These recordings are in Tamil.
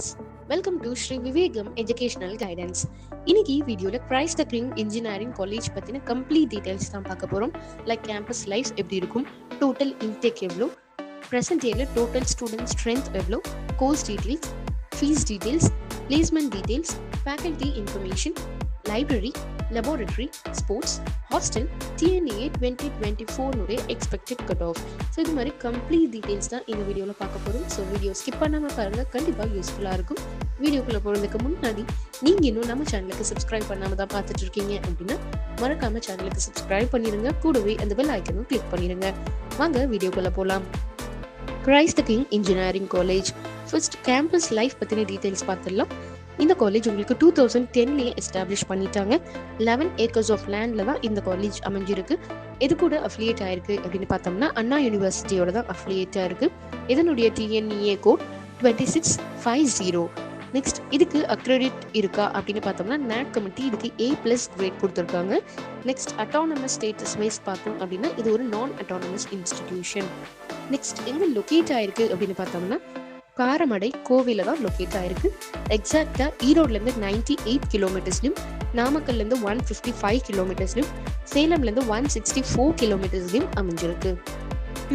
viewers. Welcome to Sri Vivegam Educational Guidance. இன்னைக்கு வீடியோல Christ the king engineering college பத்தின கம்ப்ளீட் டீடைல்ஸ் தான் பார்க்க போறோம். லைக் கேம்பஸ் லைஃப் எப்படி இருக்கும், டோட்டல் இன்டேக் எவ்வளோ, பிரசன்ட் இயர்ல டோட்டல் ஸ்டூடெண்ட் ஸ்ட்ரென்த் எவ்வளோ, course details, fees details, placement details, faculty information, library, laboratory, sports, hostel, TNA 2024 expected cut of. So இது மாதிரி கம்ப்ளீட் டீடைல்ஸ் தான் இந்த வீடியோவில் பார்க்க போகிறோம். ஸோ வீடியோ ஸ்கிப் பண்ணாமல் பாருங்கள், கண்டிப்பாக யூஸ்ஃபுல்லாக இருக்கும். வீடியோக்குள்ளே போகிறதுக்கு முன்னாடி நீங்கள் இன்னும் நம்ம சேனலுக்கு சப்ஸ்கிரைப் பண்ணாமல் தான் பார்த்துட்டு இருக்கீங்க அப்படின்னா மறக்காமல் சேனலுக்கு சப்ஸ்கிரைப் பண்ணிடுங்க. கூடவே அந்த பெல் ஐக்கனும் கிளிக் பண்ணிடுங்க. வாங்க வீடியோக்குள்ளே போகலாம். Christ the king engineering college. First campus life பற்றின டீடைல்ஸ் பார்த்துடலாம். இந்த காலேஜ் உங்களுக்கு 2010 எஸ்டாப்ளிஷ் பண்ணிட்டாங்க. 11 acres ஆஃப் லேண்டில் தான் இந்த காலேஜ் அமைஞ்சிருக்கு. எது கூட அஃபிலியேட் ஆயிருக்கு அப்படின்னு பார்த்தோம்னா அண்ணா யூனிவர்சிட்டியோட தான் அஃபிலியேட் ஆயிருக்கு. இதனுடைய TNA கோட் 2650. நெக்ஸ்ட் இதுக்கு அக்ரெடிட் இருக்கா அப்படின்னு பார்த்தோம்னா NAC கமிட்டி இதுக்கு A+ கிரேட் கொடுத்துருக்காங்க. நெக்ஸ்ட் அட்டானமஸ் ஸ்டேட்டஸ் வைஸ் பார்த்தோம் அப்படின்னா இது ஒரு நான் அட்டானமஸ் இன்ஸ்டிடியூஷன். நெக்ஸ்ட் எங்கே லொக்கேட் ஆயிருக்கு அப்படின்னு பார்த்தோம்னா காரமடை கோவில தான் லொக்கேட் ஆயிருக்கு. எக்ஸாக்டா ஈரோட்லேருந்து 98 கிலோமீட்டர்ஸ்லையும், நாமக்கல்லேருந்து 155 கிலோமீட்டர்ஸ்லையும், சேலம்லேருந்து 164 கிலோமீட்டர்ஸ்லையும் அமைஞ்சிருக்கு.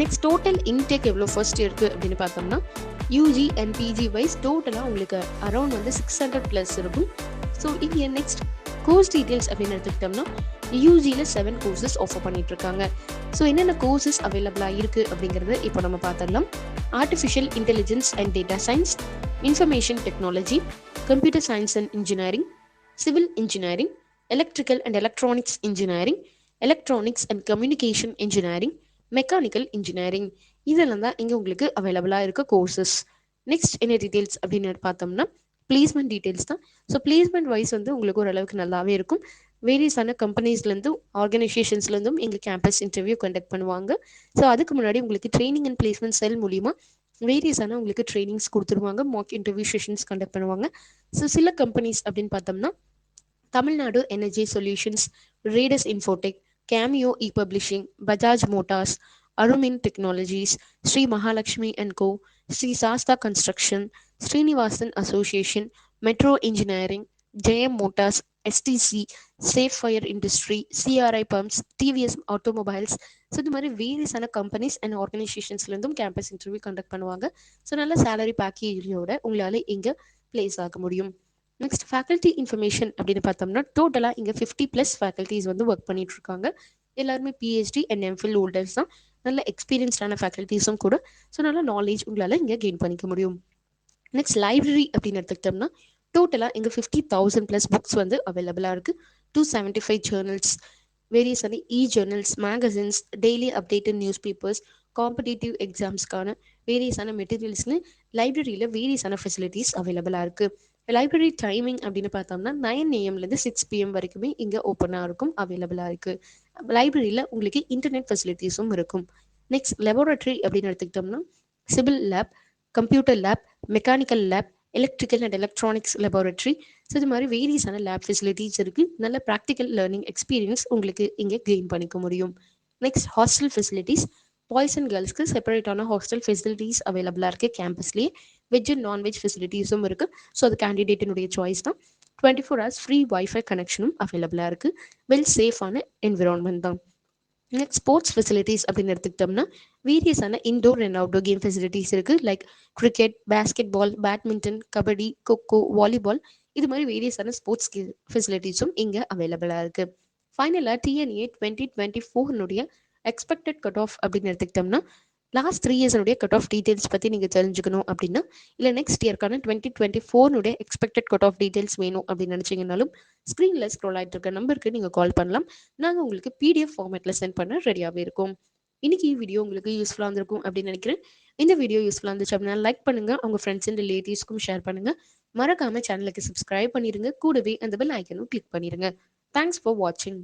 நெக்ஸ்ட் டோட்டல் இன்டேக் எவ்வளோ ஃபர்ஸ்ட் இருக்கு அப்படின்னு பார்த்தோம்னா UG அண்ட் PG வைஸ் டோட்டலாக உங்களுக்கு அரௌண்ட் 600+ இருக்கும். ஸோ இங்கே நெக்ஸ்ட் கோர்ஸ் டீட்டெயில்ஸ் அப்படின்னு எடுத்துக்கிட்டோம்னா UGல 7 கோர்சஸ் ஆஃபர் பண்ணிட்டு இருக்காங்க. ஸோ என்னென்ன கோர்சஸ் அவைலபிளாக இருக்கு அப்படிங்கிறத இப்போ நம்ம பார்த்துடலாம். Artificial intelligence and data science, information technology, computer science and engineering, civil engineering, electrical and electronics engineering, electronics and communication engineering, mechanical engineering, இதெல்லாம் தான் இங்கே உங்களுக்கு அவைலபிளாக இருக்க கோர்சஸ். நெக்ஸ்ட் என்ன டீட்டெயில்ஸ் அப்படின்னு பார்த்தோம்னா பிளேஸ்மெண்ட் டீட்டெயில்ஸ் தான். ஸோ பிளேஸ்மெண்ட் வைஸ் உங்களுக்கு ஓரளவுக்கு நல்லாவே இருக்கும். வேரியஸான கம்பெனிஸ்லேருந்தும் ஆர்கனைசேஷன்ஸ்லேருந்தும் எங்கள் கேம்பஸ் இன்டர்வியூ கண்டக்ட் பண்ணுவாங்க. ஸோ அதுக்கு முன்னாடி உங்களுக்கு ட்ரைனிங் அண்ட் பிளேஸ்மெண்ட் செல் மூலிமா வேரியஸான உங்களுக்கு ட்ரைனிங்ஸ் கொடுத்துருவாங்க. மாக் இன்டர்வியூ செஷன்ஸ் கண்டக்ட் பண்ணுவாங்க. ஸோ சில கம்பெனிஸ் அப்படின்னு பார்த்தோம்னா தமிழ்நாடு எனர்ஜி சொல்யூஷன்ஸ், ரேடஸ் infotech, cameo e publishing, Bajaj motors, அருமின் technologies, Sri Mahalakshmi and co, Sri Sastha construction, Srinivasan association, metro engineering, Jayam motors, STC, safe fire industry, CRI pumps, TVS automobiles. So இது மாதிரி வேரியஸான கம்பெனிஸ் அண்ட் ஆர்கனைசேஷன்ஸ்லேருந்தும் கேம்பஸ் இன்டர்வியூ கண்டக்ட் பண்ணுவாங்க. ஸோ நல்ல சேலரி பேக்கேஜோட உங்களால் இங்கே பிளேஸ் ஆக முடியும். நெக்ஸ்ட் ஃபேக்கல்டி இன்ஃபர்மேஷன் அப்படின்னு பார்த்தோம்னா டோட்டலாக இங்கே 50+ ஃபேக்கல்ட்டிஸ் ஒர்க் பண்ணிட்டு இருக்காங்க. எல்லாருமே PhD அண்ட் MPhil ஹோல்டர்ஸ் தான். நல்ல எக்ஸ்பீரியன்ஸ்டான ஃபேக்கல்ட்டிஸும் கூட. ஸோ நல்ல நாலேஜ் உங்களால் இங்கே கெயின் பண்ணிக்க முடியும். நெக்ஸ்ட் லைப்ரரி அப்படின்னு எடுத்துக்கிட்டோம்னா டோட்டலாக இங்கே 50,000+ புக்ஸ் அவைலபிளாக இருக்குது. 275 ஜேர்னல்ஸ், வேரியஸான journals, magazines, daily updated newspapers, competitive எக்ஸாம்ஸ்க்கான வேரியஸான மெட்டீரியல்ஸ்னு லைப்ரரியில் வேரியஸான ஃபெசிலிட்டிஸ் அவைலபிளாக இருக்குது. லைப்ரரி டைமிங் அப்படின்னு பார்த்தோம்னா 9 AM to 6 PM வரைக்குமே இங்கே ஓப்பனாக இருக்கும், அவைலபிளாக இருக்குது. லைப்ரரியில் உங்களுக்கு இன்டர்நெட் ஃபெசிலிட்டிஸும் இருக்கும். நெக்ஸ்ட் லெபார்டரி அப்படின்னு எடுத்துக்கிட்டோம்னா civil lab, computer lab, mechanical lab, electrical and electronics laboratory. So இது மாதிரி வேரியஸான லேப் ஃபெசிலிட்டிஸ் இருக்குது. நல்ல ப்ராக்டிக்கல் லேர்னிங் எக்ஸ்பீரியன்ஸ் உங்களுக்கு இங்கே கெயின் பண்ணிக்க முடியும். Next hostel facilities, boys and கேர்ள்ஸ்க்கு செப்பரேட்டான ஹாஸ்டல் ஃபெசிலிட்டிஸ் அவைலபிளாக இருக்குது. கேம்பஸ்லேயே வெஜ் அண்ட் நான்வெஜ் ஃபெசிலிட்டிஸும் இருக்குது. ஸோ அது கேண்டிடேட்டினுடைய சாய்ஸ் தான். 24 hours ஃப்ரீ வைஃபை கனெக்ஷனும் அவைலபிளாக இருக்குது. வெல் சேஃபான என்விரான்மெண்ட் தான். நெக்ஸ்ட் ஸ்போர்ட்ஸ் ஃபெசிலிட்டிஸ் அப்படின்னு எடுத்துக்கிட்டோம்னா வேரியஸான indoor and outdoor game facilities இருக்குது. Like cricket, basketball, badminton, kabaddi, kho kho, volleyball, இது மாதிரி வேரியஸான ஸ்போர்ட்ஸ் ஃபெசிலிட்டிஸும் இங்கே அவைலபிளாக இருக்குது. ஃபைனலாக TNA 2024 எக்ஸ்பெக்டட் கட் ஆஃப் அப்படின்னு எடுத்துக்கிட்டோம்னா last 3 years cut off details பற்றி நீங்கள் தெரிஞ்சுக்கணும் அப்படின்னா இல்லை நெக்ஸ்ட் இயர்க்கான 2024 எக்ஸ்பெக்டட் கட் ஆஃப் டீடைல்ஸ் வேணும் அப்படின்னு நினச்சிங்கனாலும் ஸ்க்ரீனில் ஸ்க்ரோல் ஆகிட்டு இருக்க நம்பருக்கு நீங்கள் கால் பண்ணலாம். நாங்கள் உங்களுக்கு PDF ஃபார்மேட்டில் சென்ட் பண்ண ரெடியாகவே இருக்கும். இன்னைக்கு வீடியோ உங்களுக்கு யூஸ்ஃபுல்லாக இருந்திருக்கும் அப்படின்னு நினைக்கிறேன். இந்த வீடியோ யூஸ்ஃபுல்லாக இருந்துச்சு அப்படின்னா லைக் பண்ணுங்கள், உங்கள் ஃப்ரெண்ட்ஸ் அண்ட் ரிலேட்டிவ்ஸ்க்கும் ஷேர் பண்ணுங்கள். மறக்காமல் சேனலுக்கு சப்ஸ்கிரைப் பண்ணிடுங்க. கூடவே அந்த பெல் ஐக்கனும் கிளிக் பண்ணிடுங்க. தேங்க்ஸ் ஃபார் வாட்சிங்.